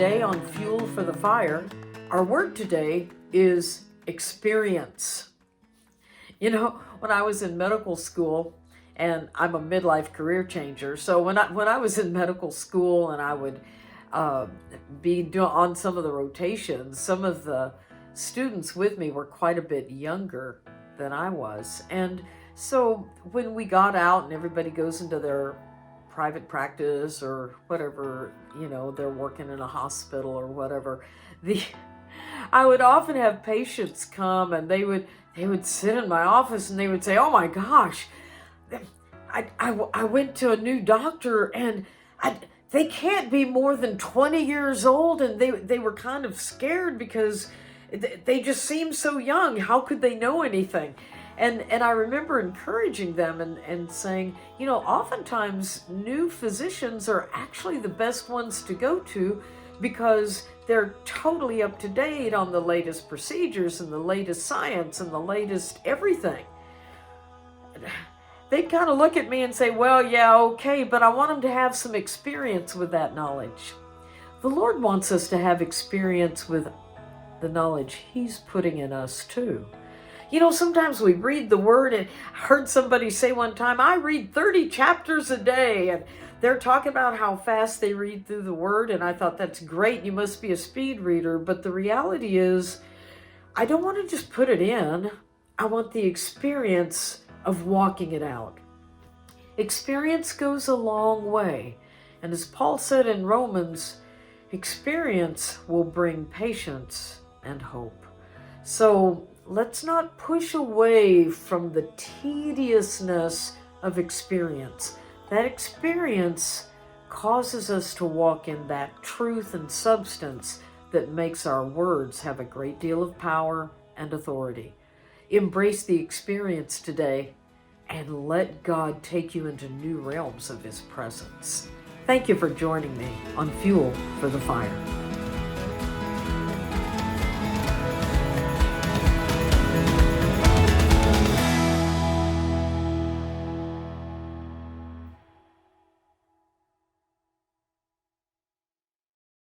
today on Fuel for the Fire. Our word today is experience. You know, when I was in medical school, and I'm a midlife career changer, so when I was in medical school and I would be on some of the rotations, some of the students with me were quite a bit younger than I was. And so when we got out and everybody goes into their private practice or whatever, they're working in a hospital or whatever, I would often have patients come and they would sit in my office and they would say, "Oh my gosh, I went to a new doctor and they can't be more than 20 years old," and they were kind of scared because they just seem so young. How could they know anything? And I remember encouraging them and saying, oftentimes new physicians are actually the best ones to go to because they're totally up to date on the latest procedures and the latest science and the latest everything. They'd kind of look at me and say, "Well, yeah, okay, but I want them to have some experience with that knowledge." The Lord wants us to have experience with the knowledge He's putting in us too. Sometimes we read the Word, and I heard somebody say one time, "I read 30 chapters a day," and they're talking about how fast they read through the Word, and I thought, that's great, you must be a speed reader. But the reality is, I don't want to just put it in. I want the experience of walking it out. Experience goes a long way. And as Paul said in Romans, experience will bring patience and hope. So let's not push away from the tediousness of experience. That experience causes us to walk in that truth and substance that makes our words have a great deal of power and authority. Embrace the experience today and let God take you into new realms of His presence. Thank you for joining me on Fuel for the Fire.